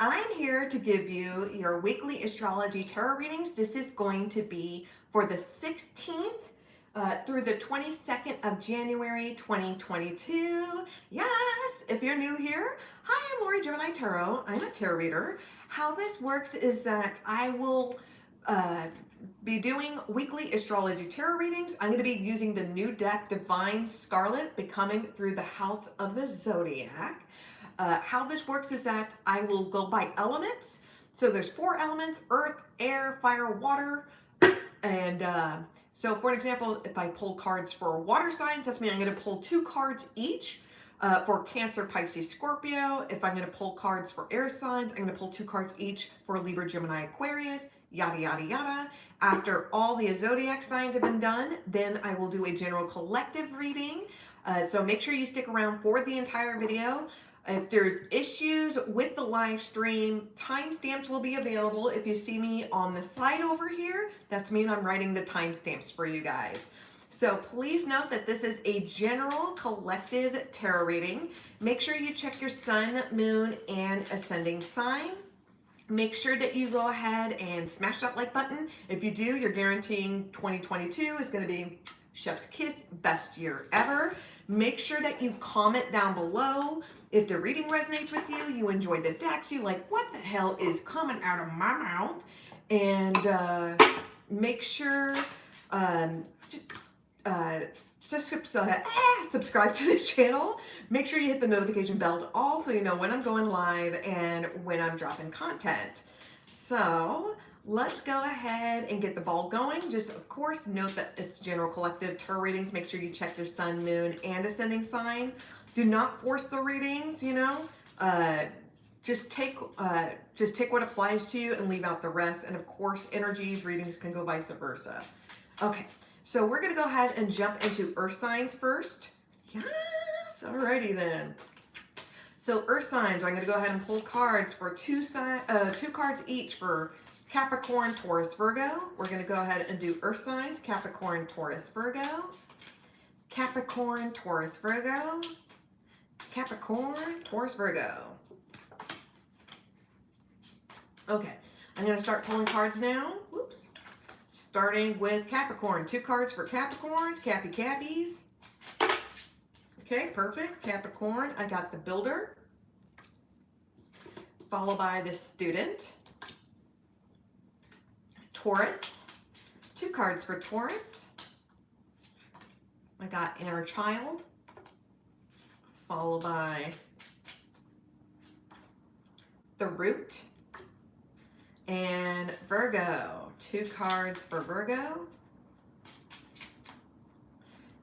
I'm here to give you your weekly astrology tarot readings. This is going to be for the 16th through the 22nd of January 2022. Yes, if you're new here, hi, I'm Lori Gemini Tarot. I'm a tarot reader. How this works is that I will be doing weekly astrology tarot readings. I'm going to be using the new deck, Divine Scarlet, becoming through the house of the Zodiac. How this works is that I will go by elements. So there's 4 elements: earth, air, fire, water. And so for an example, if I pull cards for water signs, that's mean I'm going to pull 2 cards each. For Cancer, Pisces, Scorpio. If I'm going to pull cards for air signs, I'm going to pull 2 cards each for Libra, Gemini, Aquarius, yada, yada, yada. After all the zodiac signs have been done, then I will do a general collective reading. So make sure you stick around for the entire video. If there's issues with the live stream, timestamps will be available. If you see me on the side over here, that's mean I'm writing the timestamps for you guys. So please note that this is a general collective tarot reading. Make sure you check your sun, moon, and ascending sign. Make sure that you go ahead and smash that like button. If you do, you're guaranteeing 2022 is going to be chef's kiss, best year ever. Make sure that you comment down below if the reading resonates with you, you enjoy the decks, you like, what the hell is coming out of my mouth? And make sure subscribe to this channel. Make sure you hit the notification bell to all so you know when I'm going live and when I'm dropping content. So let's go ahead and get the ball going. Just, of course, note that it's general collective tarot readings. Make sure you check your sun, moon, and ascending sign. Do not force the readings, you know. Just take what applies to you and leave out the rest. And of course, energies, readings can go vice versa. Okay, so we're gonna go ahead and jump into earth signs first. Yes, alrighty then. So earth signs, I'm gonna go ahead and pull cards for 2 cards each for Capricorn, Taurus, Virgo. We're going to go ahead and do earth signs. Capricorn, Taurus, Virgo. Capricorn, Taurus, Virgo. Capricorn, Taurus, Virgo. Okay, I'm going to start pulling cards now. Whoops. Starting with Capricorn. 2 cards for Capricorns, Cappies. Okay, perfect. Capricorn, I got the Builder, followed by the Student. Taurus, 2 cards for Taurus. I got Inner Child, followed by the Root, and Virgo, 2 cards for Virgo.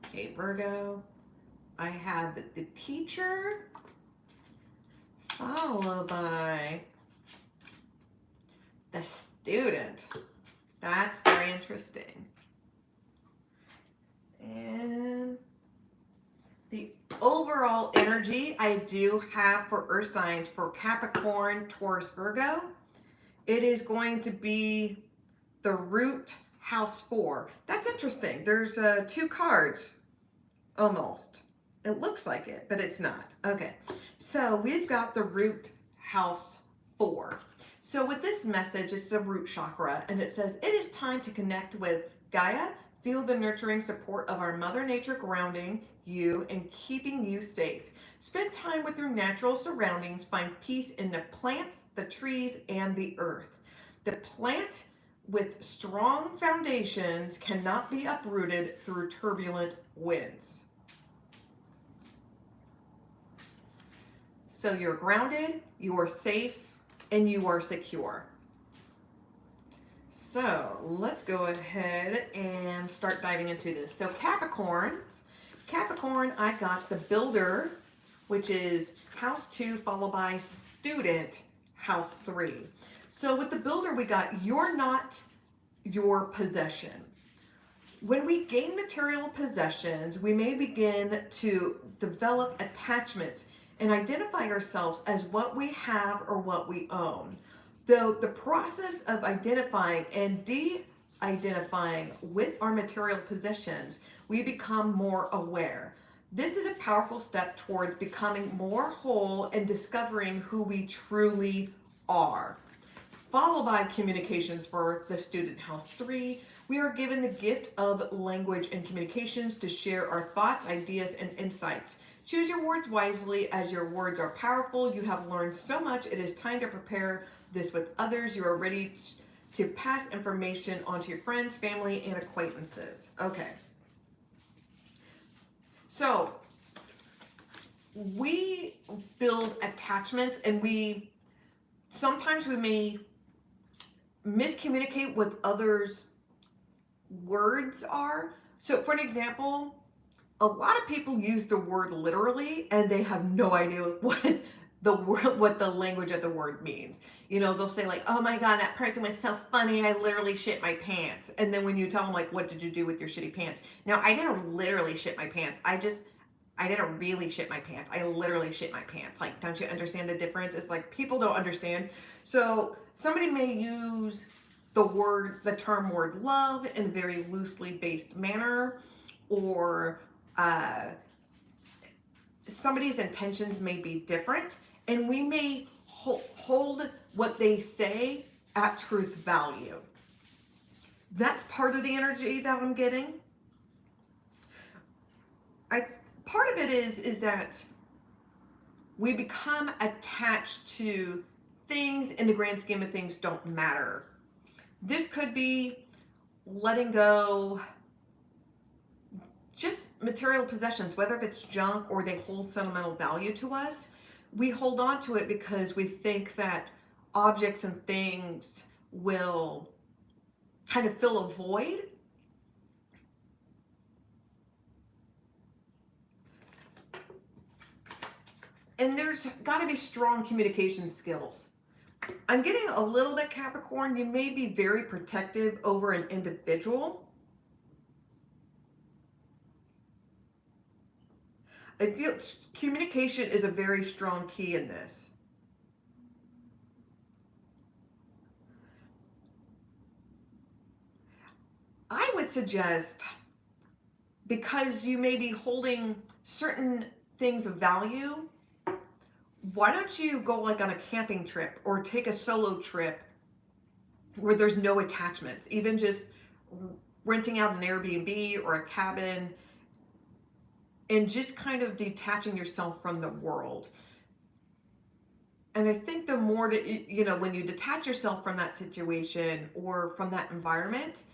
Okay, Virgo, I have the Teacher, followed by the Student. That's very interesting. And the overall energy I do have for earth signs for Capricorn, Taurus, Virgo, it is going to be the Root, House 4. That's interesting. There's 2 cards, almost. It looks like it, but it's not. Okay, so we've got the Root, House 4. So with this message, it's the root chakra, and it says, it is time to connect with Gaia, feel the nurturing support of our Mother Nature grounding you and keeping you safe. Spend time with your natural surroundings, find peace in the plants, the trees, and the earth. The plant with strong foundations cannot be uprooted through turbulent winds. So you're grounded, you are safe, and you are secure. So let's go ahead and start diving into this. So Capricorn, I got the Builder, which is House 2, followed by Student, House 3. So with the Builder, we got you're not your possession. When we gain material possessions, we may begin to develop attachments and identify ourselves as what we have or what we own. Though the process of identifying and de-identifying with our material possessions, we become more aware. This is a powerful step towards becoming more whole and discovering who we truly are. Followed by communications for the student, house 3. We are given the gift of language and communications to share our thoughts, ideas, and insights. Choose your words wisely, as your words are powerful. You have learned so much. It is time to prepare this with others. You are ready to pass information on to your friends, family, and acquaintances. Okay. So we build attachments, and sometimes we may miscommunicate what others' words are. So for an example, a lot of people use the word literally, and they have no idea what the language of the word means. You know, they'll say like, oh my God, that person was so funny, I literally shit my pants. And then when you tell them like, what did you do with your shitty pants? Now, I didn't literally shit my pants. I didn't really shit my pants. I literally shit my pants. Like, don't you understand the difference? It's like people don't understand. So somebody may use the term word love in a very loosely based manner, or somebody's intentions may be different, and we may hold what they say at truth value. That's part of the energy that I'm getting. Part of it is that we become attached to things in the grand scheme of things don't matter. This could be letting go just material possessions, whether if it's junk or they hold sentimental value to us. We hold on to it because we think that objects and things will kind of fill a void. And there's got to be strong communication skills. I'm getting a little bit Capricorn. You may be very protective over an individual. I feel communication is a very strong key in this. I would suggest, because you may be holding certain things of value, why don't you go like on a camping trip or take a solo trip where there's no attachments, even just renting out an Airbnb or a cabin, and just kind of detaching yourself from the world. And I think the more when you detach yourself from that situation or from that environment,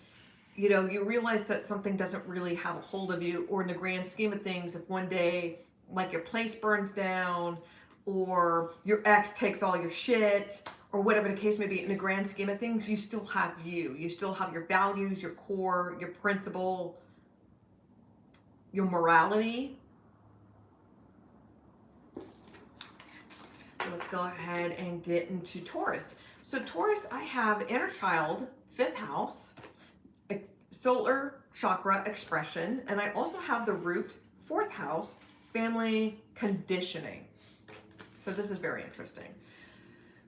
you realize that something doesn't really have a hold of you, or in the grand scheme of things, if one day like your place burns down, or your ex takes all your shit, or whatever the case may be, in the grand scheme of things, you still have you. You still have your values, your core, your principle, your morality. Let's go ahead and get into Taurus. So Taurus, I have inner child, 5th house, solar chakra expression, and I also have the root, 4th house, family conditioning. So this is very interesting.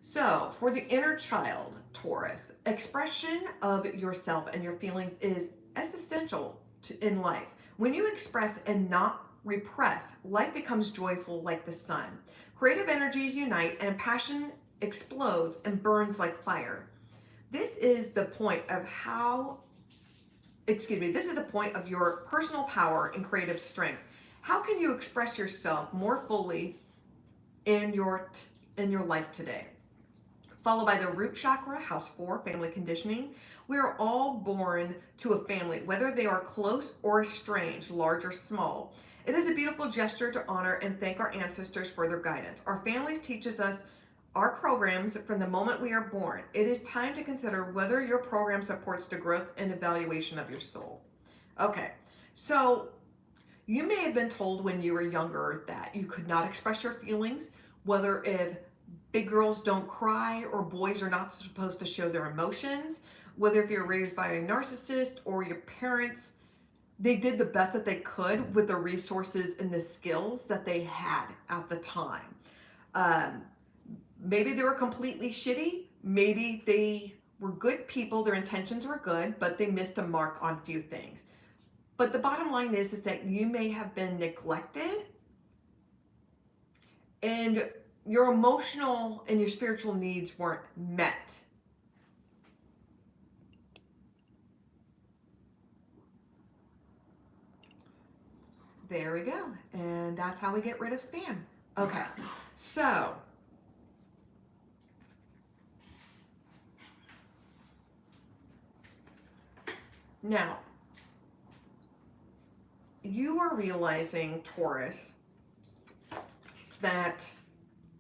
So for the inner child, Taurus, expression of yourself and your feelings is essential in life. When you express and not repress, life becomes joyful like the sun. Creative energies unite and passion explodes and burns like fire. This is the point of your personal power and creative strength. How can you express yourself more fully in your life today? Followed by the root chakra, house 4, family conditioning. We are all born to a family, whether they are close or estranged, large or small. It is a beautiful gesture to honor and thank our ancestors for their guidance. Our families teaches us our programs from the moment we are born. It is time to consider whether your program supports the growth and evaluation of your soul. Okay, so you may have been told when you were younger that you could not express your feelings, whether if big girls don't cry or boys are not supposed to show their emotions, whether if you're raised by a narcissist or your parents, they did the best that they could with the resources and the skills that they had at the time. Maybe they were completely shitty. Maybe they were good people. Their intentions were good, but they missed a mark on few things. But the bottom line is that you may have been neglected, and your emotional and your spiritual needs weren't met. There we go. And that's how we get rid of spam. Okay. So, now, you are realizing, Taurus, that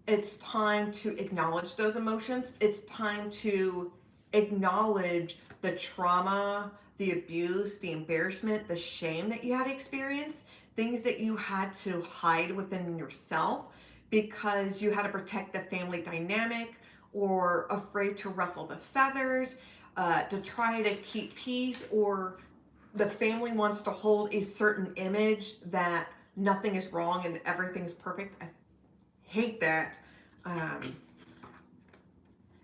it's time to acknowledge those emotions. It's time to acknowledge the trauma, the abuse, the embarrassment, the shame that you had experienced, things that you had to hide within yourself because you had to protect the family dynamic or afraid to ruffle the feathers, to try to keep peace, or the family wants to hold a certain image that nothing is wrong and everything is perfect. I hate that.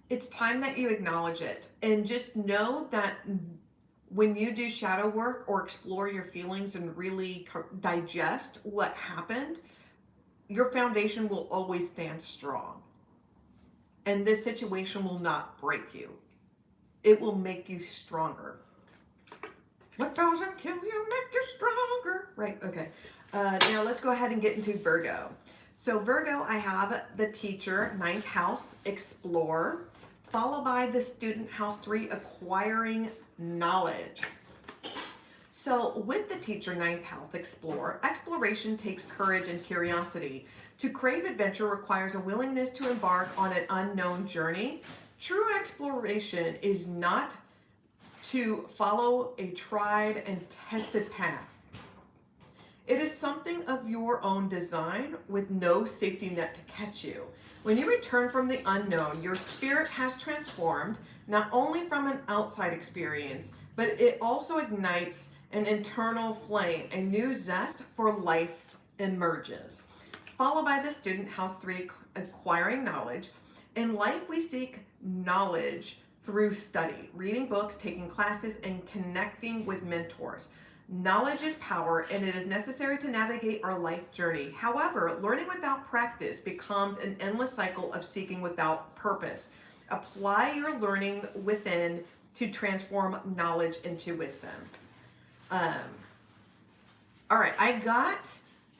It's time that you acknowledge it and just know that when you do shadow work or explore your feelings and really digest what happened, your foundation will always stand strong. And this situation will not break you. It will make you stronger. What doesn't kill you make you stronger. Right, okay. Now let's go ahead and get into Virgo. So Virgo, I have the teacher, 9th house, explore, followed by the student, house 3, acquiring knowledge. So with the teacher, 9th house, explore, exploration takes courage and curiosity. To crave adventure requires a willingness to embark on an unknown journey. True exploration is not to follow a tried and tested path. It is something of your own design with no safety net to catch you. When you return from the unknown, your spirit has transformed, not only from an outside experience, but it also ignites an internal flame. A new zest for life emerges. Followed by the student, house 3, acquiring knowledge. In life, we seek knowledge through study, reading books, taking classes, and connecting with mentors. Knowledge is power, and it is necessary to navigate our life journey. However, learning without practice becomes an endless cycle of seeking without purpose. Apply your learning within to transform knowledge into wisdom. All right, I got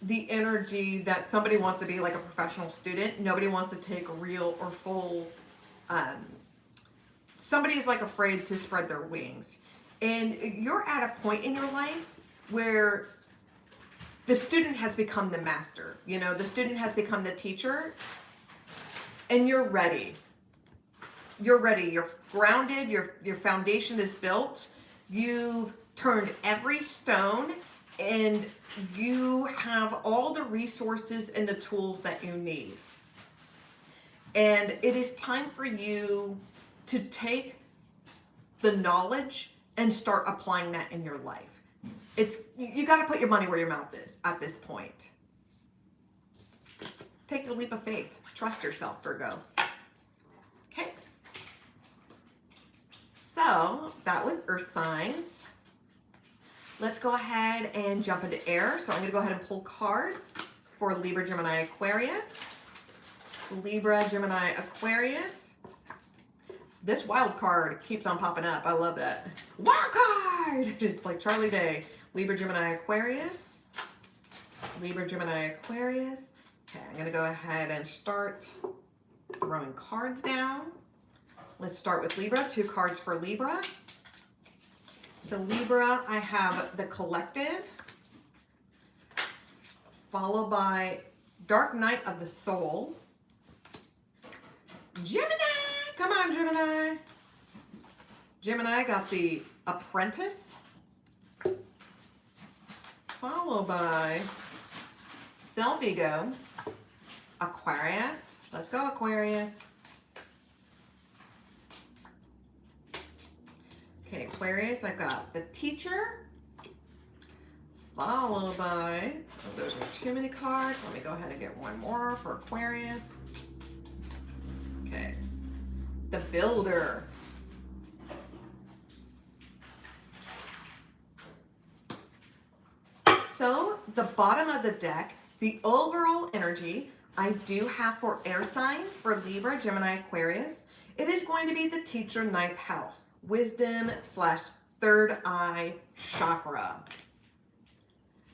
the energy that somebody wants to be like a professional student. Nobody wants to take real or full. Somebody is like afraid to spread their wings. And you're at a point in your life where the student has become the master. You know, the student has become the teacher, and you're ready. You're ready. You're grounded. Your foundation is built. You've turned every stone, and you have all the resources and the tools that you need. And it is time for you to take the knowledge and start applying that in your life. You got to put your money where your mouth is at this point. Take the leap of faith. Trust yourself, Virgo. Okay. So that was Earth signs. Let's go ahead and jump into air. So I'm going to go ahead and pull cards for Libra, Gemini, Aquarius. Libra, Gemini, Aquarius. This wild card keeps on popping up. I love that. Wild card! It's like Charlie Day. Libra, Gemini, Aquarius. Libra, Gemini, Aquarius. Okay, I'm going to go ahead and start throwing cards down. Let's start with Libra. 2 cards for Libra. So Libra, I have the collective, followed by Dark Night of the Soul. Gemini! Come on, Gemini. Gemini got the Apprentice, followed by Self-Ego, Aquarius. Let's go, Aquarius. Okay, Aquarius, I've got the Teacher, followed by, oh, those are too many cards. Let me go ahead and get one more for Aquarius. Okay. The Builder. So the bottom of the deck, the overall energy I do have for air signs for Libra, Gemini, Aquarius. It is going to be the teacher ninth house, wisdom slash third eye chakra.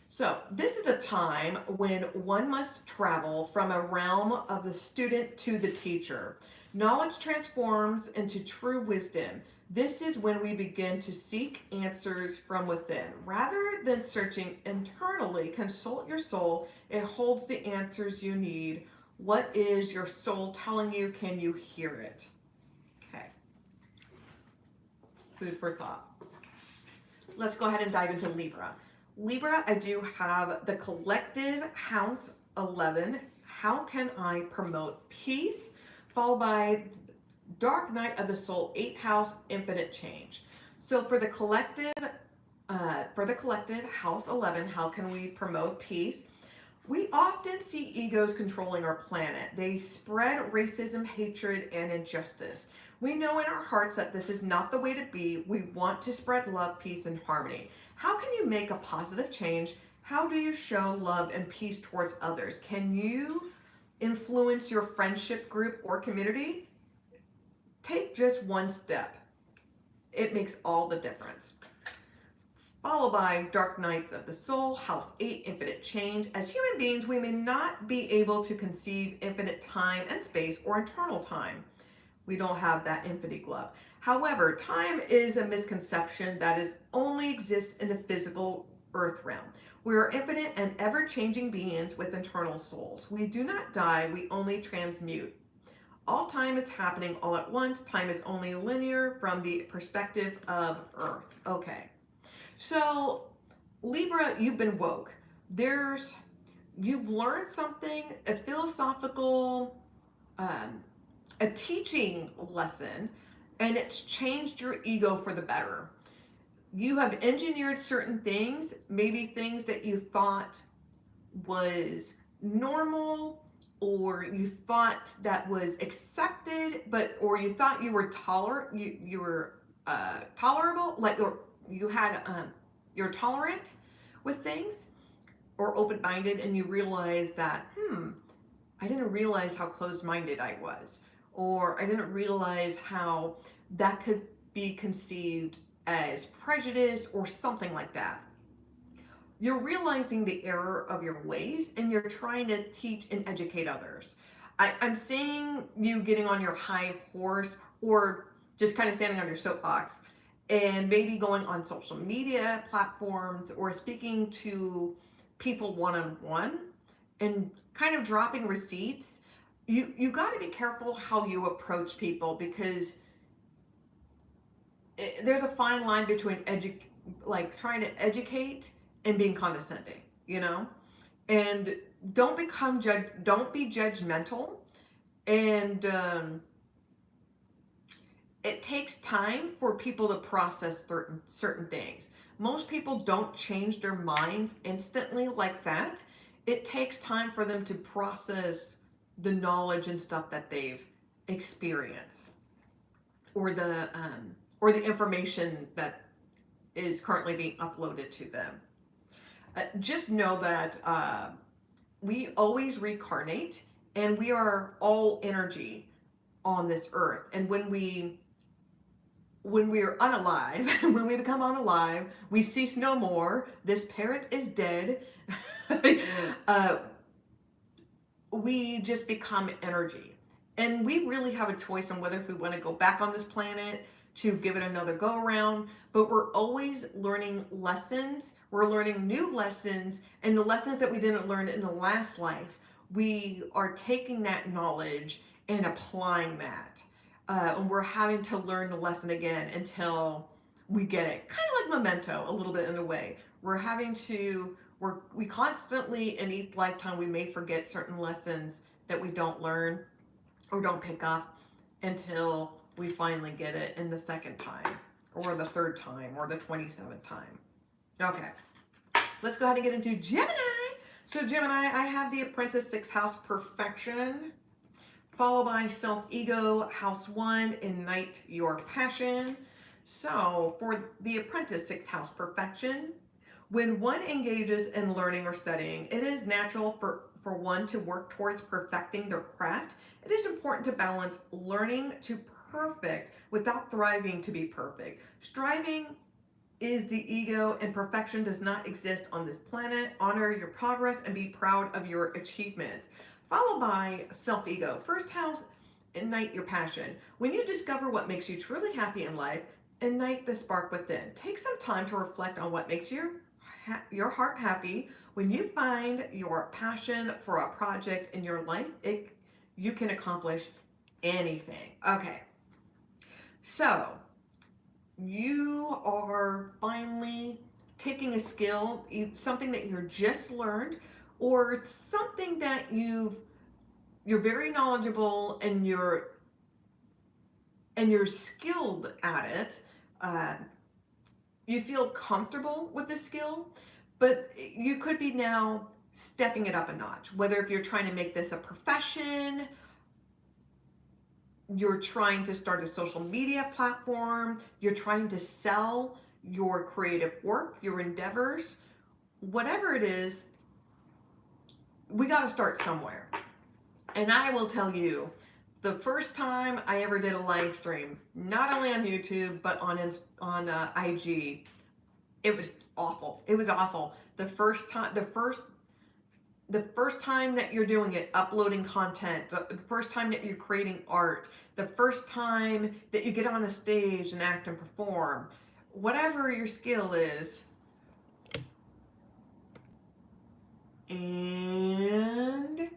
So this is a time when one must travel from a realm of the student to the teacher. Knowledge transforms into true wisdom. This is when we begin to seek answers from within. Rather than searching internally, consult your soul. It holds the answers you need. What is your soul telling you? Can you hear it? Okay. Food for thought. Let's go ahead and dive into Libra. Libra, I do have the collective house 11. How can I promote peace? Followed by dark night of the soul, 8th house, infinite change. So for the collective house 11, how can we promote peace? We often see egos controlling our planet. They spread racism, hatred, and injustice. We know in our hearts that this is not the way to be. We want to spread love, peace, and harmony. How can you make a positive change? How do you show love and peace towards others? Can you influence your friendship group or community? Take just one step. It makes all the difference. Followed by dark nights of the soul, house 8, infinite change. As human beings, we may not be able to conceive infinite time and space or eternal time. We don't have that infinite glove. However, time is a misconception that is only exists in the physical earth realm. We are infinite and ever-changing beings with eternal souls. We do not die, we only transmute. All time is happening all at once. Time is only linear from the perspective of Earth. Okay. So, Libra, you've been woke. You've learned something, a philosophical, a teaching lesson, and it's changed your ego for the better. You have engineered certain things, maybe things that you thought was normal, or you thought that was accepted, or you thought you were tolerable, like, or you're tolerant with things, or open-minded, and you realize that, I didn't realize how closed-minded I was, or I didn't realize how that could be conceived as prejudice or something like that. You're realizing the error of your ways, and you're trying to teach and educate others. I'm seeing you getting on your high horse, or just kind of standing on your soapbox, and maybe going on social media platforms or speaking to people one-on-one and kind of dropping receipts. You got to be careful how you approach people, because there's a fine line between trying to educate and being condescending, and don't be judgmental, and it takes time for people to process certain things. Most people don't change their minds instantly like that. It takes time for them to process the knowledge and stuff that they've experienced, or the information that is currently being uploaded to them. Just know that we always reincarnate, and we are all energy on this earth. And when we are unalive, when we become unalive, we cease no more. This parent is dead. We just become energy. And we really have a choice on whether if we want to go back on this planet to give it another go around. But we're always learning lessons. We're learning new lessons. And the lessons that we didn't learn in the last life, we are taking that knowledge and applying that. And we're having to learn the lesson again until we get it. Kind of like Memento, a little bit in a way. We constantly, in each lifetime, we may forget certain lessons that we don't learn or don't pick up until we finally get it in the second time, or the third time, or the 27th time. Okay, let's go ahead and get into Gemini. So Gemini, I have the Apprentice 6th house, perfection, followed by self-ego, house 1, ignite your passion. So for the Apprentice 6th house, perfection, when one engages in learning or studying, it is natural for one to work towards perfecting their craft, it is important to balance learning to perfect without thriving to be perfect. Striving is the ego, and perfection does not exist on this planet. Honor your progress and be proud of your achievements. Followed by self-ego. First house, ignite your passion. When you discover what makes you truly happy in life, ignite the spark within. Take some time to reflect on what makes your heart happy. When you find your passion for a project in your life, you can accomplish anything. Okay, so you are finally taking a skill, something that you're just learned, or something that you're very knowledgeable and you're skilled at it. You feel comfortable with the skill, but you could be now stepping it up a notch. Whether if you're trying to make this a profession, you're trying to start a social media platform, you're trying to sell your creative work, your endeavors, whatever it is, we got to start somewhere. And I will tell you, the first time I ever did a live stream, not only on YouTube, but on IG, it was awful. It was awful. The first time that you're doing it, uploading content, the first time that you're creating art, the first time that you get on a stage and act and perform, whatever your skill is, and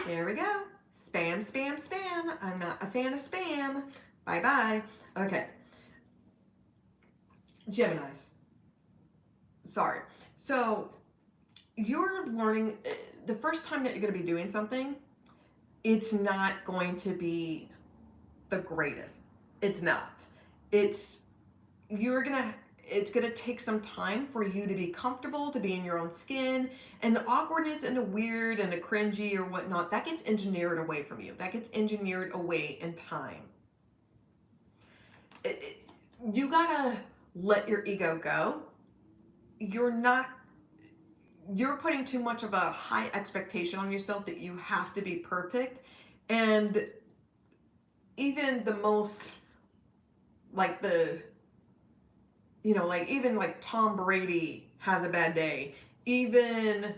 there we go. Spam, spam, spam. I'm not a fan of spam. Bye-bye. Okay. Geminis. Sorry. So you're learning, the first time that you're going to be doing something, it's not going to be the greatest. It's not. It's going to take some time for you to be comfortable, to be in your own skin, and the awkwardness and the weird and the cringy or whatnot, that gets engineered away from you. That gets engineered away in time. You gotta let your ego go. You're putting too much of a high expectation on yourself that you have to be perfect. And even the most, like even Tom Brady has a bad day. Even,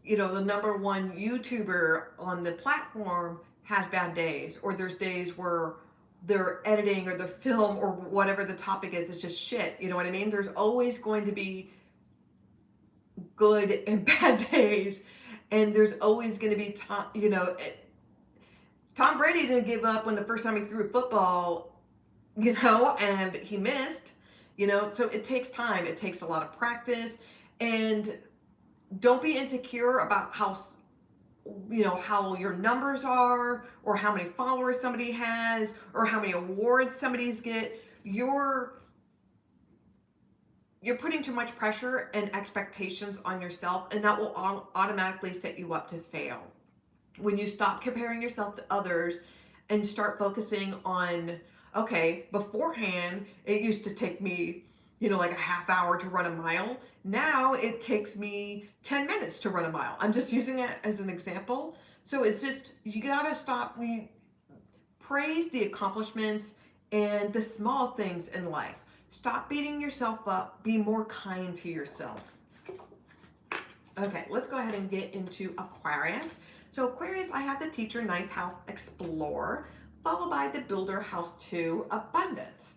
the #1 YouTuber on the platform has bad days, or there's days where their editing or the film or whatever the topic is, it's just shit. You know what I mean? There's always going to be good and bad days, and there's always going to be Tom Brady didn't give up when the first time he threw a football, and he missed, so it takes time. It takes a lot of practice, and don't be insecure about how your numbers are, or how many followers somebody has, or how many awards somebody's get. You're putting too much pressure and expectations on yourself, and that will automatically set you up to fail. When you stop comparing yourself to others and start focusing on, okay, beforehand, it used to take me, like a half hour to run a mile. Now it takes me 10 minutes to run a mile. I'm just using it as an example. So it's just, you gotta stop. We praise the accomplishments and the small things in life. Stop beating yourself up. Be more kind to yourself. Okay, let's go ahead and get into Aquarius. So Aquarius, I have the teacher 9th house Explore, followed by the builder house 2 Abundance.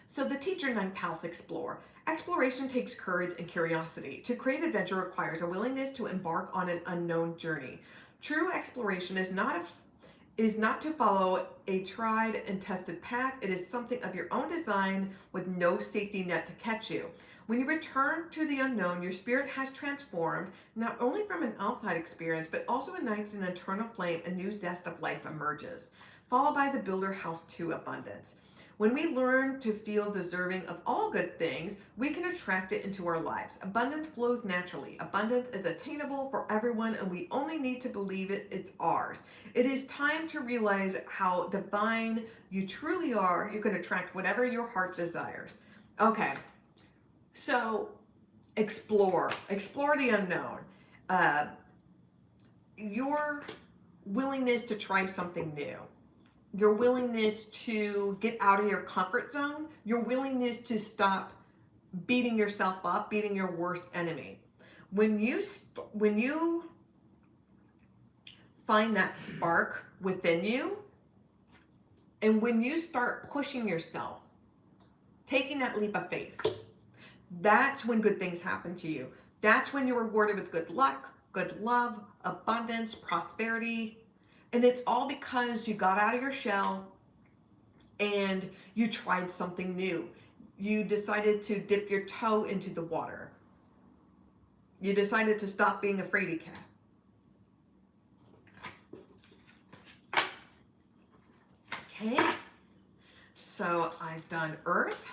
So the teacher 9th house Explore. Exploration takes courage and curiosity. To crave adventure requires a willingness to embark on an unknown journey. True exploration is not to follow a tried and tested path. It is something of your own design with no safety net to catch you. When you return to the unknown, your spirit has transformed, not only from an outside experience, but also ignites an internal flame. A new zest of life emerges. Followed by the builder house 2 Abundance. When we learn to feel deserving of all good things, we can attract it into our lives. Abundance flows naturally. Abundance is attainable for everyone, and we only need to believe it's ours. It is time to realize how divine you truly are. You can attract whatever your heart desires. Okay, so explore the unknown. Your willingness to try something new, your willingness to get out of your comfort zone, your willingness to stop beating yourself up, beating your worst enemy. When you find that spark within you, and when you start pushing yourself, taking that leap of faith, that's when good things happen to you. That's when you're rewarded with good luck, good love, abundance, prosperity. And it's all because you got out of your shell and you tried something new. You decided to dip your toe into the water. You decided to stop being a fraidy cat. Okay. So I've done earth.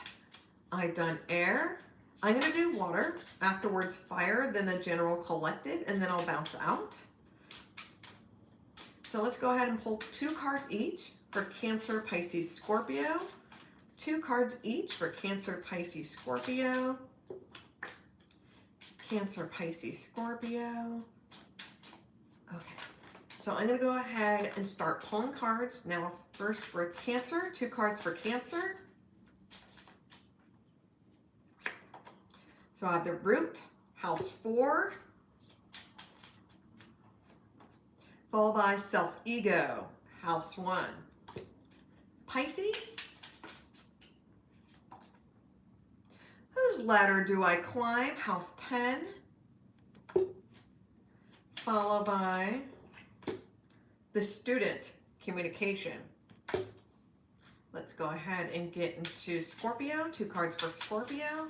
I've done air. I'm going to do water, afterwards fire, then a general collective, and then I'll bounce out. So let's go ahead and pull 2 cards each for Cancer, Pisces, Scorpio. 2 cards each for Cancer, Pisces, Scorpio. Cancer, Pisces, Scorpio. Okay, so I'm going to go ahead and start pulling cards. Now first for Cancer, 2 cards for Cancer. So I have the root, house 4, followed by self-ego, house 1. Pisces, whose ladder do I climb? House 10, followed by the student, communication. Let's go ahead and get into Scorpio, 2 cards for Scorpio.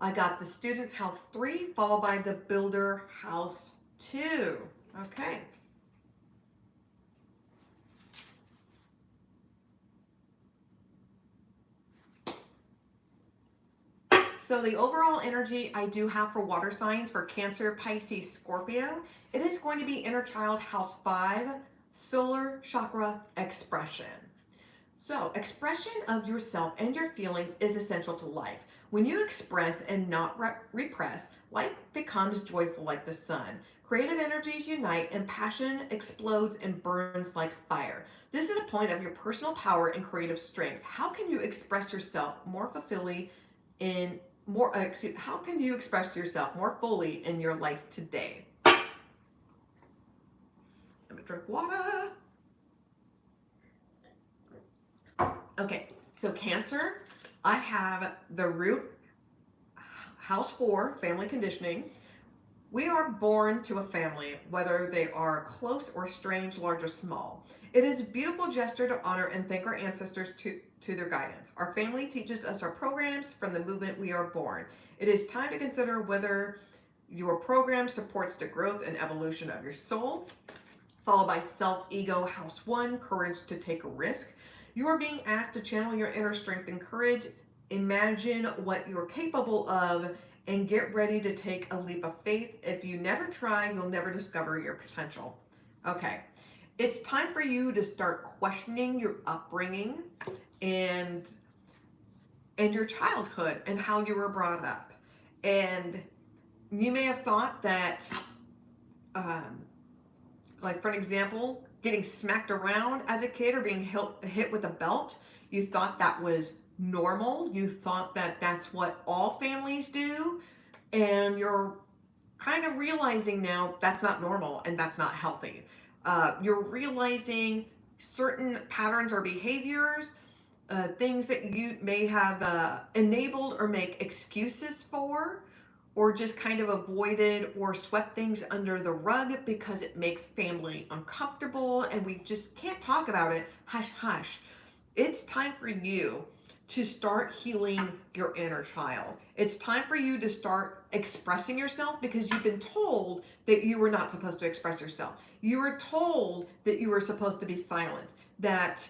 I got the student, house 3, followed by the builder, house 2. Okay. So the overall energy I do have for water signs for Cancer, Pisces, Scorpio, it is going to be inner child, house 5, solar chakra, expression. So expression of yourself and your feelings is essential to life. When you express and not repress, life becomes joyful like the sun. Creative energies unite and passion explodes and burns like fire. This is a point of your personal power and creative strength. How can you express yourself more fully how can you express yourself more fully in your life today? Let me drink water. Okay, so Cancer, I have the root, house 4, family conditioning. We are born to a family, whether they are close or strange, large or small. It is a beautiful gesture to honor and thank our ancestors to their guidance. Our family teaches us our programs from the moment we are born. It is time to consider whether your program supports the growth and evolution of your soul. Followed by self-ego, house 1, courage to take a risk. You are being asked to channel your inner strength and courage. Imagine what you're capable of and get ready to take a leap of faith. If you never try, you'll never discover your potential. Okay, it's time for you to start questioning your upbringing and your childhood and how you were brought up. And you may have thought that, like for an example, getting smacked around as a kid or being hit with a belt, you thought that was normal. You thought that that's what all families do. And you're kind of realizing now that's not normal and that's not healthy. You're realizing certain patterns or behaviors, things that you may have enabled or make excuses for, or just kind of avoided or swept things under the rug because it makes family uncomfortable and we just can't talk about it. Hush, hush. It's time for you to start healing your inner child. It's time for you to start expressing yourself, because you've been told that you were not supposed to express yourself. You were told that you were supposed to be silent, that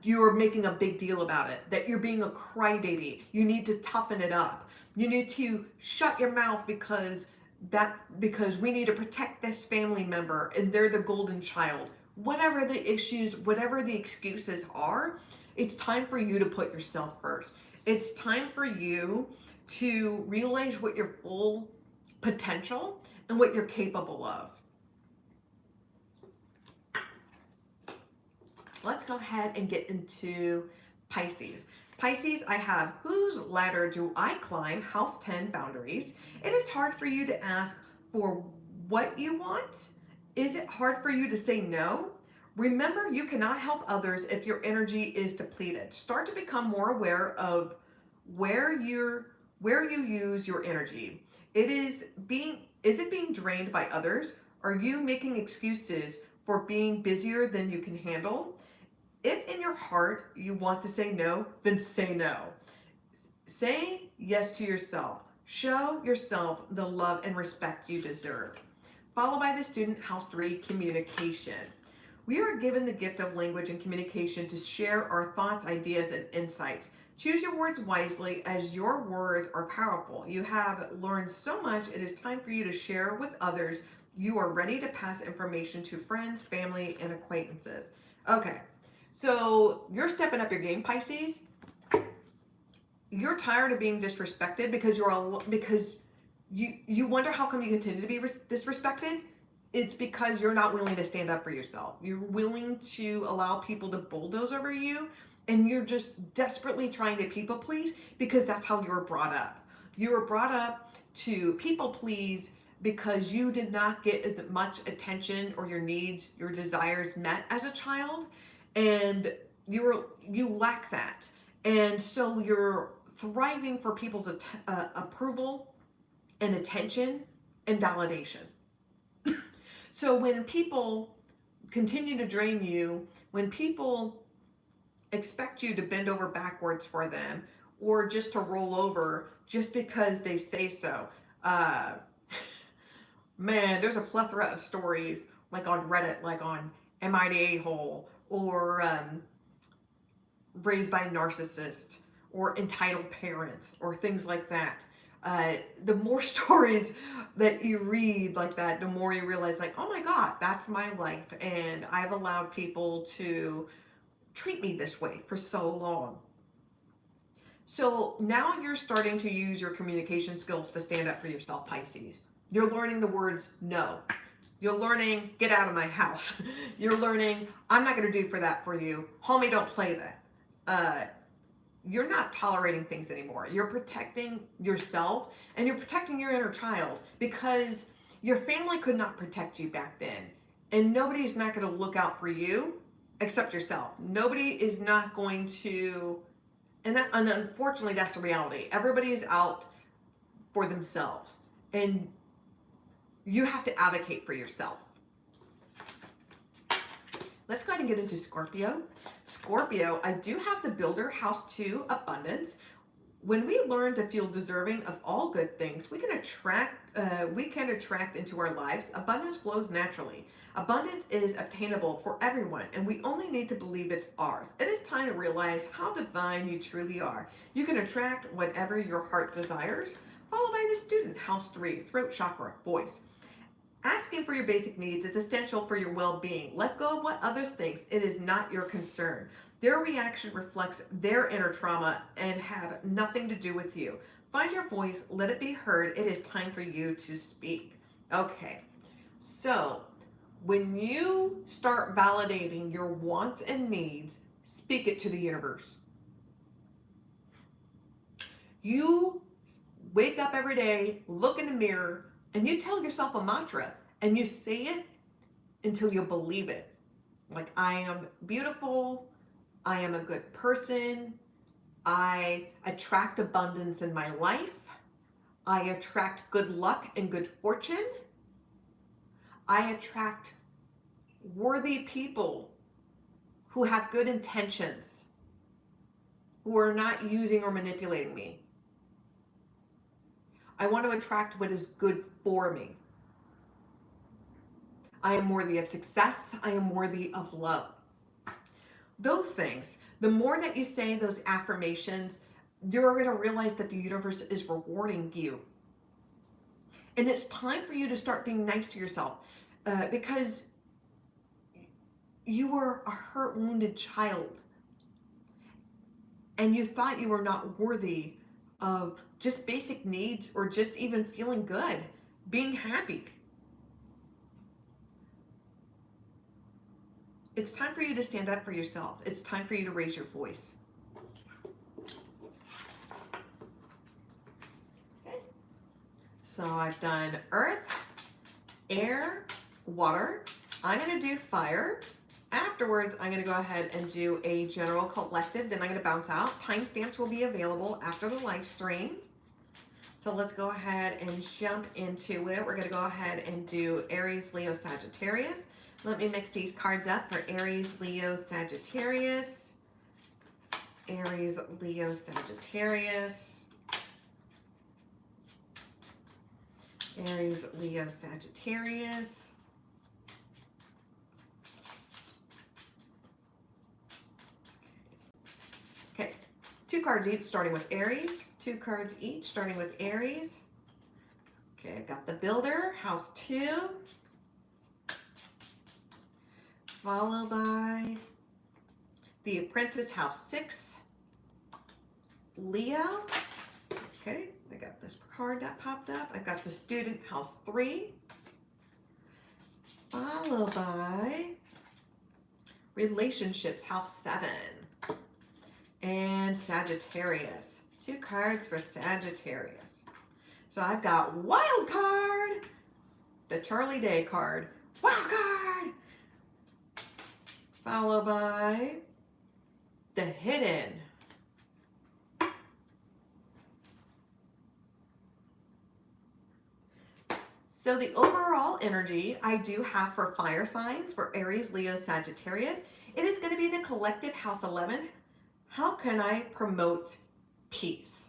you were making a big deal about it, that you're being a crybaby. You need to toughen it up. You need to shut your mouth because we need to protect this family member and they're the golden child. Whatever the issues, whatever the excuses are, it's time for you to put yourself first. It's time for you to realize what your full potential and what you're capable of. Let's go ahead and get into Pisces. Pisces, I have, whose ladder do I climb? House 10, boundaries. It is hard for you to ask for what you want. Is it hard for you to say no? Remember, you cannot help others if your energy is depleted. Start to become more aware of where you use your energy. Is it being drained by others? Are you making excuses for being busier than you can handle? If in your heart you want to say no, then say no. Say yes to yourself. Show yourself the love and respect you deserve. Followed by the student, house 3, communication. We are given the gift of language and communication to share our thoughts, ideas, and insights. Choose your words wisely, as your words are powerful. You have learned so much. It is time for you to share with others. You are ready to pass information to friends, family, and acquaintances. Okay, so you're stepping up your game, Pisces. You're tired of being disrespected because you wonder how come you continue to be disrespected. It's because you're not willing to stand up for yourself. You're willing to allow people to bulldoze over you, and you're just desperately trying to people please because that's how you were brought up. You were brought up to people please because you did not get as much attention or your needs, your desires met as a child, and you lack that. And so you're thriving for people's approval and attention and validation. So when people continue to drain you, when people expect you to bend over backwards for them or just to roll over just because they say so, man, there's a plethora of stories like on Reddit, like on Am I the A-hole, or raised by a narcissist, or entitled parents, or things like that. The more stories that you read like that, the more you realize, like, oh my God, that's my life. And I've allowed people to treat me this way for so long. So now you're starting to use your communication skills to stand up for yourself, Pisces. You're learning the words no. You're learning, get out of my house. You're learning, I'm not going to do that for you. Homie, don't play that. You're not tolerating things anymore. You're protecting yourself and you're protecting your inner child, because your family could not protect you back then. And nobody's not going to look out for you except yourself. Nobody is not going to, and unfortunately that's the reality. Everybody is out for themselves, and you have to advocate for yourself. Let's go ahead and get into Scorpio. Scorpio, I do have the builder, house 2, abundance. When we learn to feel deserving of all good things, we can attract into our lives. Abundance flows naturally. Abundance is obtainable for everyone, and we only need to believe it's ours. It is time to realize how divine you truly are. You can attract whatever your heart desires. Followed by the student, house 3, throat chakra, voice. Asking for your basic needs is essential for your well-being. Let go of what others think. It is not your concern. Their reaction reflects their inner trauma and have nothing to do with you. Find your voice. Let it be heard. It is time for you to speak. Okay, so when you start validating your wants and needs, speak it to the universe. You wake up every day, look in the mirror, and you tell yourself a mantra, and you say it until you believe it. Like, I am beautiful, I am a good person, I attract abundance in my life, I attract good luck and good fortune, I attract worthy people who have good intentions. who are not using or manipulating me. I want to attract what is good for me. I am worthy of success. I am worthy of love. Those things, the more that you say those affirmations, you're going to realize that the universe is rewarding you. And it's time for you to start being nice to yourself, because you were a hurt, wounded child. And you thought you were not worthy of just basic needs or just even feeling good, being happy. It's time for you to stand up for yourself. It's time for you to raise your voice. Okay. So I've done earth, air, water. I'm going to do fire. Afterwards, I'm going to go ahead and do a general collective. Then I'm going to bounce out. Timestamps will be available after the live stream. So let's go ahead and jump into it. We're going to go ahead and do Aries, Leo, Sagittarius. Let me mix these cards up for Aries, Leo, Sagittarius. Aries, Leo, Sagittarius. Aries, Leo, Sagittarius. Okay, 2 cards each starting with Aries. 2 cards each starting with Aries. Okay, I got the Builder, House 2. Followed by the Apprentice, House 6. Leo. Okay, I got this card that popped up. I got the Student, House 3. Followed by Relationships, House 7. And Sagittarius. 2 cards for Sagittarius. So I've got Wild Card, the Charlie Day card. Wild Card! Followed by the Hidden. So the overall energy I do have for fire signs for Aries, Leo, Sagittarius, it is going to be the collective House 11. How can I promote peace?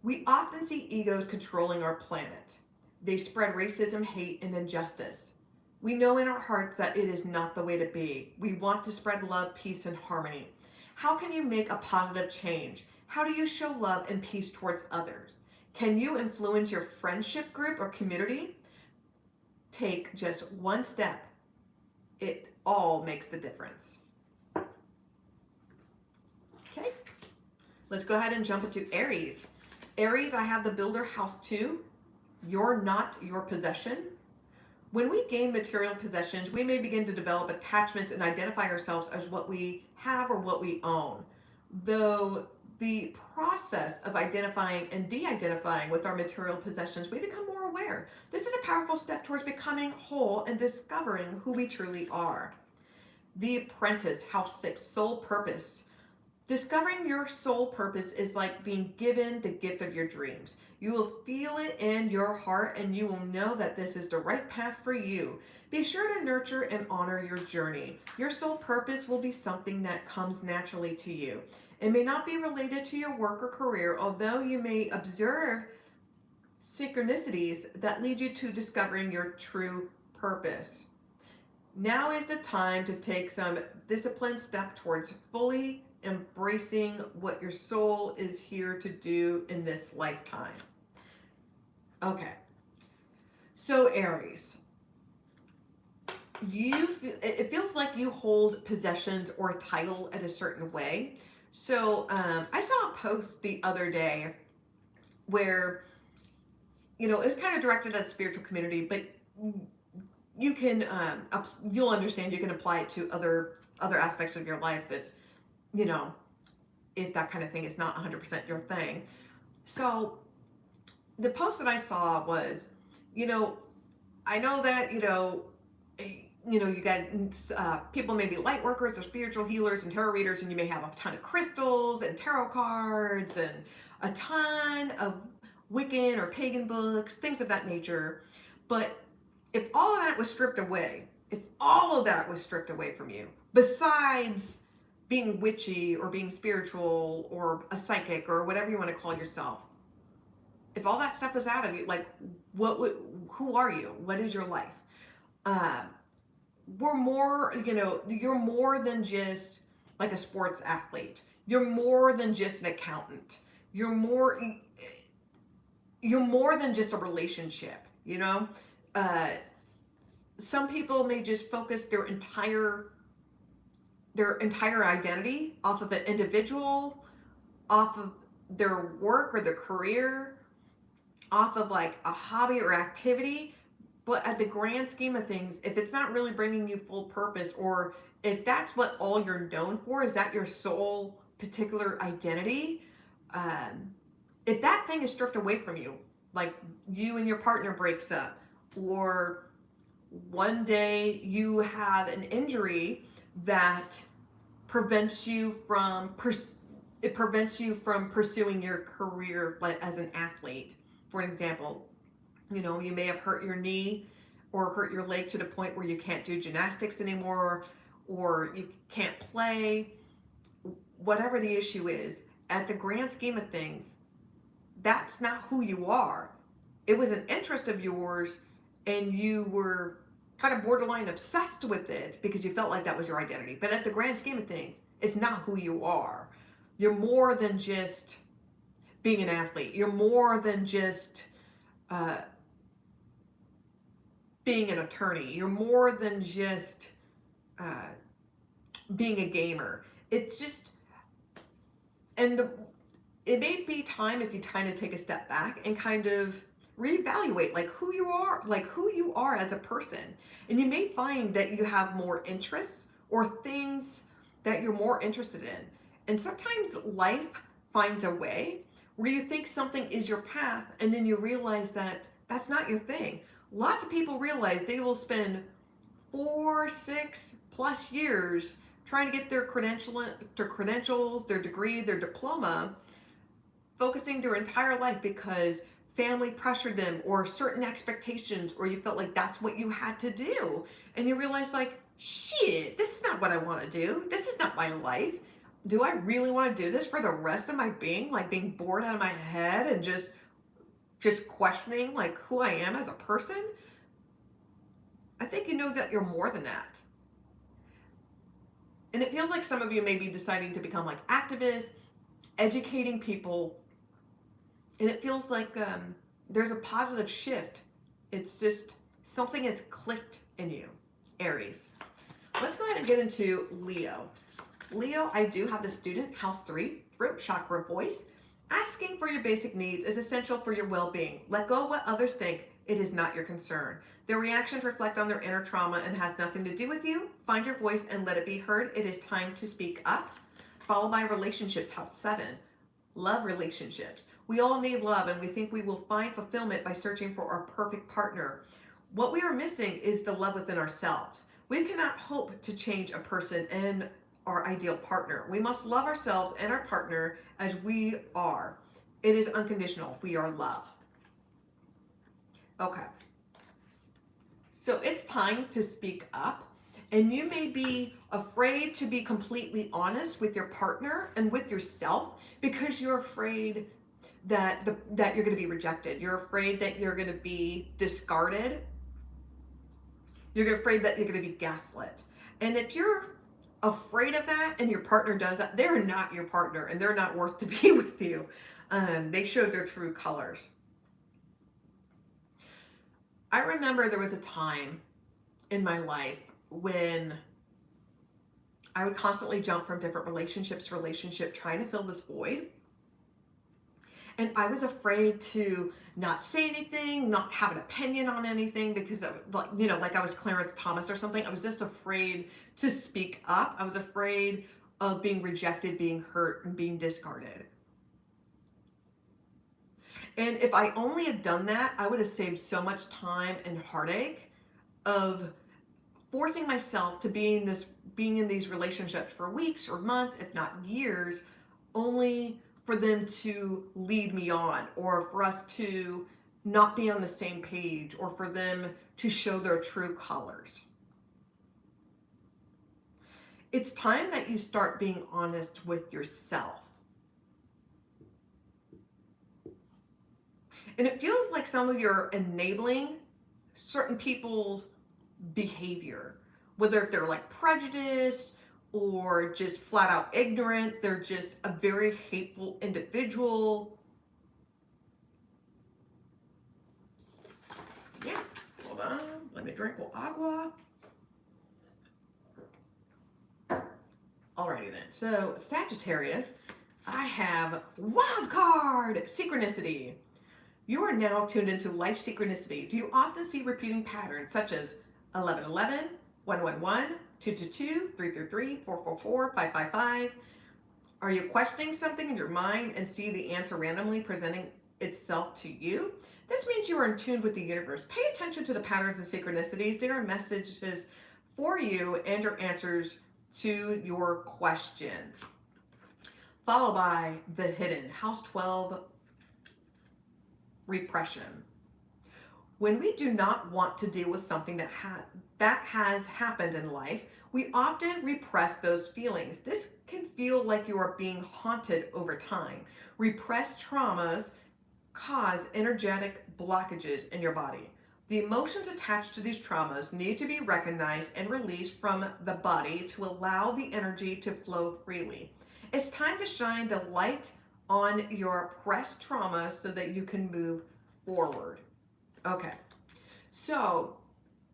We often see egos controlling our planet. They spread racism, hate, and injustice. We know in our hearts that it is not the way to be. We want to spread love, peace, and harmony. How can you make a positive change? How do you show love and peace towards others? Can you influence your friendship group or community? Take just one step. It all makes the difference. Okay, let's go ahead and jump into Aries. Aries, I have the Builder, House 2. You're not your possession. When we gain material possessions, we may begin to develop attachments and identify ourselves as what we have or what we own. Though the process of identifying and de-identifying with our material possessions, we become more aware. This is a powerful step towards becoming whole and discovering who we truly are. The Apprentice, House 6, Soul Purpose. Discovering your soul purpose is like being given the gift of your dreams. You will feel it in your heart and you will know that this is the right path for you. Be sure to nurture and honor your journey. Your soul purpose will be something that comes naturally to you. It may not be related to your work or career, although you may observe synchronicities that lead you to discovering your true purpose. Now is the time to take some disciplined step towards fully embracing what your soul is here to do in this lifetime. Okay, so Aries, it feels like you hold possessions or a title in a certain way. So I saw a post the other day where, you know, it's kind of directed at the spiritual community, but you can, you'll understand, you can apply it to other aspects of your life if, you know, if that kind of thing is not 100% your thing. So the post that I saw was, you know, I know that, you guys, people may be light workers or spiritual healers and tarot readers, and you may have a ton of crystals and tarot cards and a ton of Wiccan or pagan books, things of that nature. But if all of that was stripped away, from you, besides being witchy or being spiritual or a psychic or whatever you want to call yourself. If all that stuff is out of you, like who are you? What is your life? We're more, you're more than just like a sports athlete. You're more than just an accountant. You're more than just a relationship, Some people may just focus their entire identity off of an individual, off of their work or their career, off of like a hobby or activity. But at the grand scheme of things, if it's not really bringing you full purpose, or if that's what all you're known for, is that your sole particular identity, if that thing is stripped away from you, like you and your partner breaks up, or one day you have an injury that prevents you from pursuing your career, like as an athlete. For an example, you may have hurt your knee or hurt your leg to the point where you can't do gymnastics anymore, or you can't play. Whatever the issue is, at the grand scheme of things, that's not who you are. It was an interest of yours, and you were kind of borderline obsessed with it because you felt like that was your identity. But at the grand scheme of things, it's not who you are. You're more than just being an athlete. You're more than just being an attorney. You're more than just being a gamer. It's just, it may be time if you kind of take a step back and kind of reevaluate like who you are as a person. And you may find that you have more interests or things that you're more interested in. And sometimes life finds a way where you think something is your path, and then you realize that that's not your thing. Lots of people realize they will spend 4, 6 plus years trying to get their credentials, their degree, their diploma, focusing their entire life because family pressured them, or certain expectations, or you felt like that's what you had to do. And you realize like, shit, this is not what I want to do. This is not my life. Do I really want to do this for the rest of my being? Like being bored out of my head and just questioning like who I am as a person? I think you know that you're more than that. And it feels like some of you may be deciding to become like activists, educating people. And it feels like there's a positive shift. It's just something has clicked in you, Aries. Let's go ahead and get into Leo. Leo, I do have the student, house 3, throat chakra voice. Asking for your basic needs is essential for your well-being. Let go of what others think. It is not your concern. Their reactions reflect on their inner trauma and has nothing to do with you. Find your voice and let it be heard. It is time to speak up. Followed by relationships, house 7. Love relationships. We all need love, and we think we will find fulfillment by searching for our perfect partner. What we are missing is the love within ourselves. We cannot hope to change a person and our ideal partner. We must love ourselves and our partner as we are. It is unconditional. We are love. Okay. So it's time to speak up, and you may be afraid to be completely honest with your partner and with yourself because you're afraid that you're going to be rejected. You're afraid that you're going to be discarded. You're afraid that you're going to be gaslit. And if you're afraid of that and your partner does that, they're not your partner and they're not worth to be with you. They showed their true colors. I remember there was a time in my life when I would constantly jump from different relationship to relationship trying to fill this void. And I was afraid to not say anything, not have an opinion on anything because, like I was Clarence Thomas or something. I was just afraid to speak up. I was afraid of being rejected, being hurt, and being discarded. And if I only had done that, I would have saved so much time and heartache of forcing myself to being in these relationships for weeks or months, if not years, only for them to lead me on, or for us to not be on the same page, or for them to show their true colors. It's time that you start being honest with yourself. And it feels like some of you are enabling certain people's behavior, whether if they're like prejudiced or just flat out ignorant, they're just a very hateful individual. Yeah, hold on, let me drink agua. Alrighty then, so Sagittarius, I have wild card, synchronicity. You are now tuned into life synchronicity. Do you often see repeating patterns such as 1111, 111, 222, 333, 444, 555? Are you questioning something in your mind and see the answer randomly presenting itself to you? This means you are in tune with the universe. Pay attention to the patterns and synchronicities. There are messages for you and your answers to your questions. Followed by the hidden, house 12, repression. When we do not want to deal with something that has happened in life, we often repress those feelings. This can feel like you are being haunted over time. Repressed traumas cause energetic blockages in your body. The emotions attached to these traumas need to be recognized and released from the body to allow the energy to flow freely. It's time to shine the light on your repressed trauma so that you can move forward. Okay, so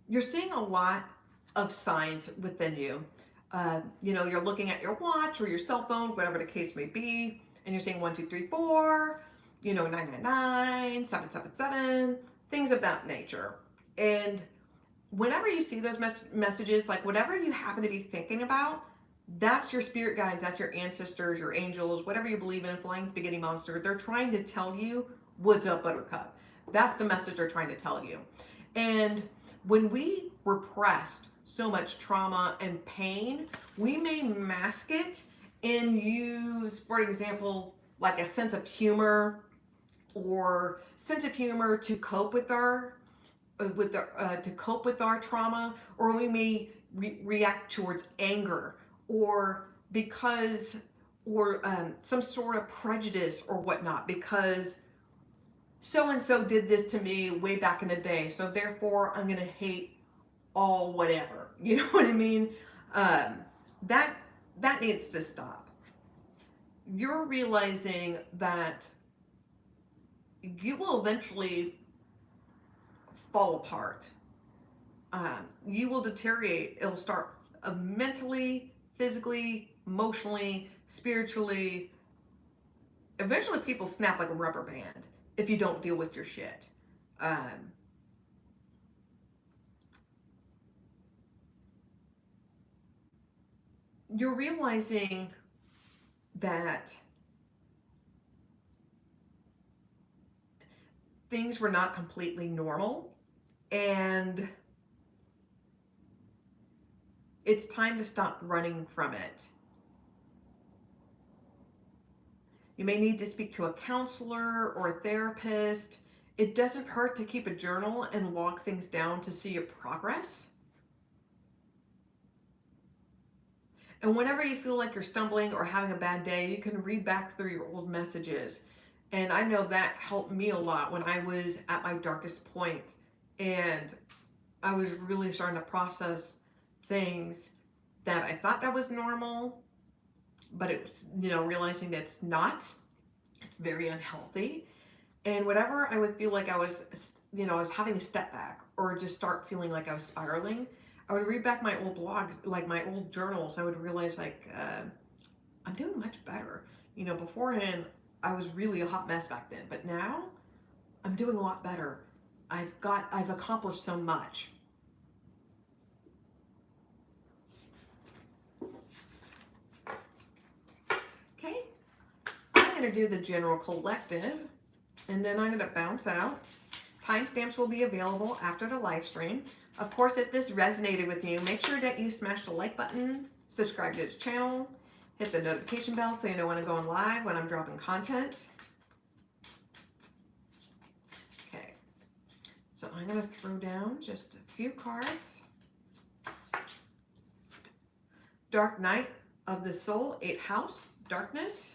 you're seeing a lot of signs within you. You're looking at your watch or your cell phone, whatever the case may be, and you're seeing 1, 2, 3, 4, 999, 777, things of that nature. And whenever you see those messages, like whatever you happen to be thinking about, that's your spirit guides, that's your ancestors, your angels, whatever you believe in, flying spaghetti monster. They're trying to tell you what's up, buttercup. That's the message they're trying to tell you. And when we repressed so much trauma and pain, we may mask it and use, for example, like a sense of humor to cope with our trauma, or we may react towards anger or some sort of prejudice or whatnot, because so and so did this to me way back in the day, so therefore I'm gonna hate all whatever. You know what I mean? That needs to stop. You're realizing that you will eventually fall apart. You will deteriorate. It'll start mentally, physically, emotionally, spiritually. Eventually people snap like a rubber band if you don't deal with your shit. You're realizing that things were not completely normal, and it's time to stop running from it. You may need to speak to a counselor or a therapist. It doesn't hurt to keep a journal and log things down to see your progress. And whenever you feel like you're stumbling or having a bad day, you can read back through your old messages. And I know that helped me a lot when I was at my darkest point and I was really starting to process things that I thought that was normal, but it was, realizing that it's not. It's very unhealthy. And whenever I would feel like I was having a step back or just start feeling like I was spiraling, I would read back my old blogs, like my old journals. I would realize I'm doing much better. Beforehand, I was really a hot mess back then, but now I'm doing a lot better. I've accomplished so much. Okay, I'm going to do the general collective, and then I'm going to bounce out. Timestamps will be available after the live stream. Of course, if this resonated with you, make sure that you smash the like button, subscribe to the channel, hit the notification bell so you know when I'm going live, when I'm dropping content. Okay, so I'm going to throw down just a few cards. Dark night of the soul, 8th house, darkness.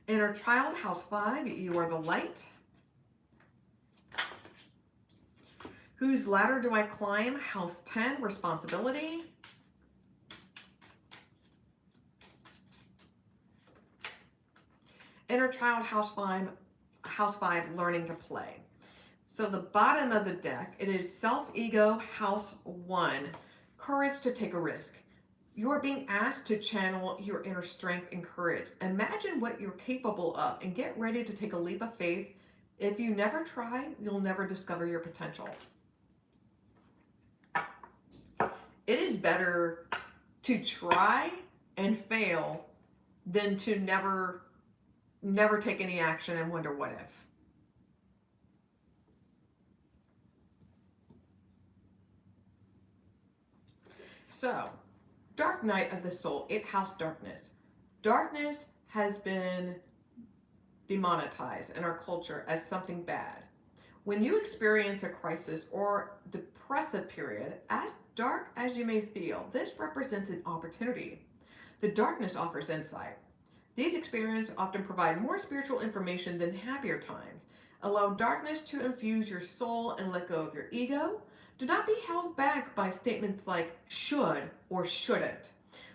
Inner child, house 5, you are the light. Whose ladder do I climb? House 10, responsibility. Inner child, house 5, learning to play. So the bottom of the deck, it is self-ego, house 1, courage to take a risk. You are being asked to channel your inner strength and courage. Imagine what you're capable of and get ready to take a leap of faith. If you never try, you'll never discover your potential. It is better to try and fail than to never take any action and wonder what if. So, dark night of the soul, 8th house, darkness. Darkness has been demonetized in our culture as something bad. When you experience a crisis or depressive period, as dark as you may feel, this represents an opportunity. The darkness offers insight. These experiences often provide more spiritual information than happier times. Allow darkness to infuse your soul and let go of your ego. Do not be held back by statements like should or shouldn't.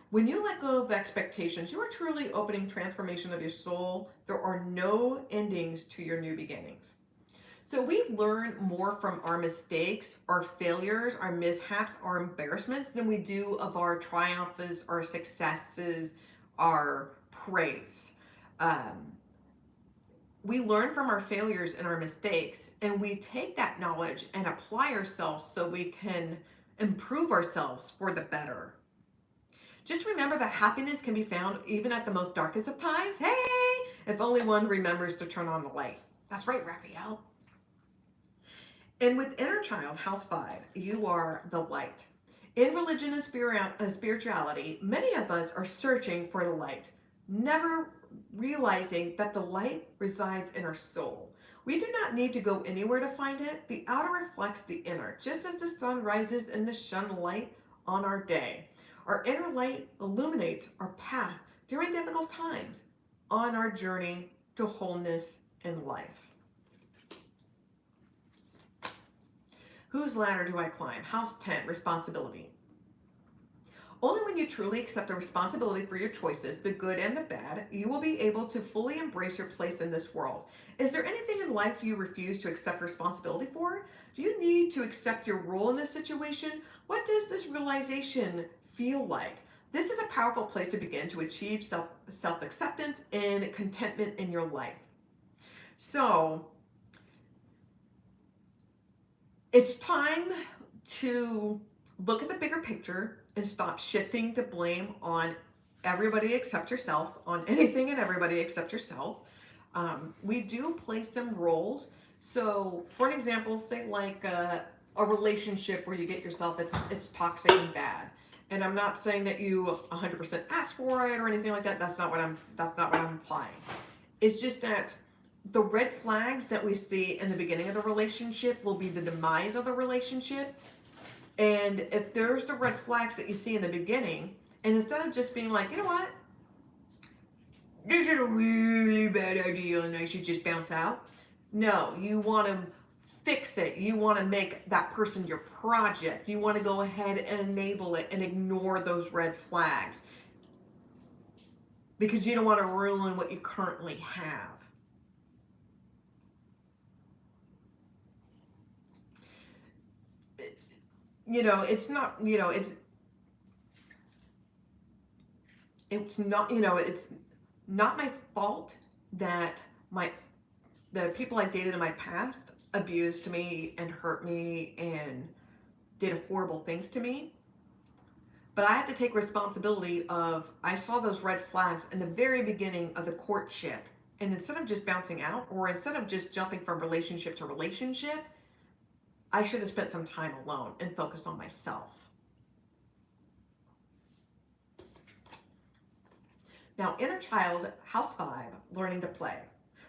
When you let go of expectations, you are truly opening transformation of your soul. There are no endings to your new beginnings. So we learn more from our mistakes, our failures, our mishaps, our embarrassments than we do of our triumphs, our successes, our praise. We learn from our failures and our mistakes, and we take that knowledge and apply ourselves so we can improve ourselves for the better. Just remember that happiness can be found even at the most darkest of times. Hey, if only one remembers to turn on the light. That's right, Raphael. And with inner child, house 5, you are the light. In religion and spirituality, many of us are searching for the light, never realizing that the light resides in our soul. We do not need to go anywhere to find it. The outer reflects the inner, just as the sun rises and the sun light on our day. Our inner light illuminates our path during difficult times on our journey to wholeness in life. Whose ladder do I climb? House 10, responsibility. Only when you truly accept the responsibility for your choices, the good and the bad, you will be able to fully embrace your place in this world. Is there anything in life you refuse to accept responsibility for? Do you need to accept your role in this situation? What does this realization feel like? This is a powerful place to begin to achieve self-acceptance and contentment in your life. So, it's time to look at the bigger picture and stop shifting the blame on everybody except yourself, on anything and everybody except yourself. We do play some roles. So, for an example, say like a relationship where you get yourself, it's toxic and bad. And I'm not saying that you 100% ask for it or anything like that. That's not what I'm implying. It's just that the red flags that we see in the beginning of the relationship will be the demise of the relationship. And if there's the red flags that you see in the beginning, and instead of just being like, you know what, this is a really bad idea and I should just bounce out. No, you want to fix it. You want to make that person your project. You want to go ahead and enable it and ignore those red flags because you don't want to ruin what you currently have. You know, it's not, you know, it's not, you know, it's not my fault that the people I dated in my past abused me and hurt me and did horrible things to me. But I had to take responsibility of, I saw those red flags in the very beginning of the courtship. And instead of just bouncing out, or instead of just jumping from relationship to relationship, I should have spent some time alone and focused on myself. Now, inner child, house 5, learning to play.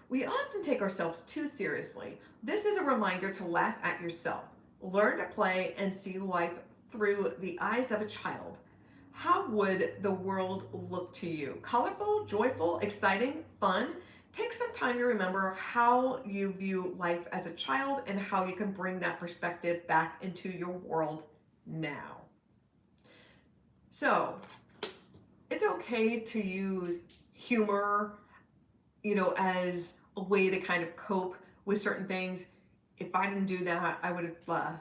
We often take ourselves too seriously. This is a reminder to laugh at yourself. learn to play and see life through the eyes of a child. How would the world look to you? Colorful, joyful, exciting, fun? Take some time to remember how you view life as a child and how you can bring that perspective back into your world now. So, it's okay to use humor, as a way to kind of cope with certain things. If I didn't do that, I would have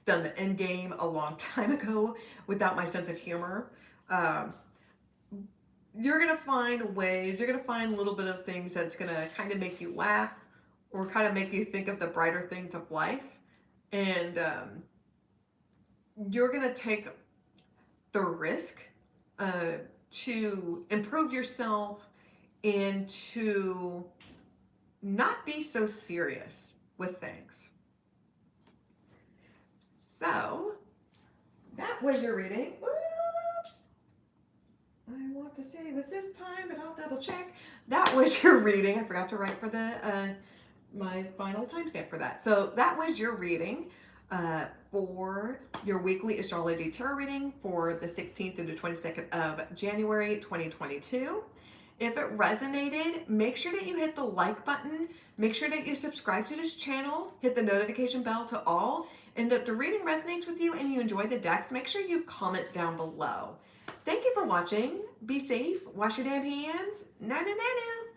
done the end game a long time ago without my sense of humor. You're going to find ways, you're going to find a little bit of things that's going to kind of make you laugh or kind of make you think of the brighter things of life. And you're going to take the risk to improve yourself and to not be so serious with things. So, that was your reading. Oops. I want to say it was this time, but I'll double check. That was your reading. I forgot to write for the my final timestamp for that. So that was your reading for your weekly astrology tarot reading for the 16th through the 22nd of January 2022. If it resonated, make sure that you hit the like button. Make sure that you subscribe to this channel. Hit the notification bell to all. And if the reading resonates with you and you enjoy the decks, make sure you comment down below. Thank you for watching. Be safe. Wash your damn hands. Na na na na.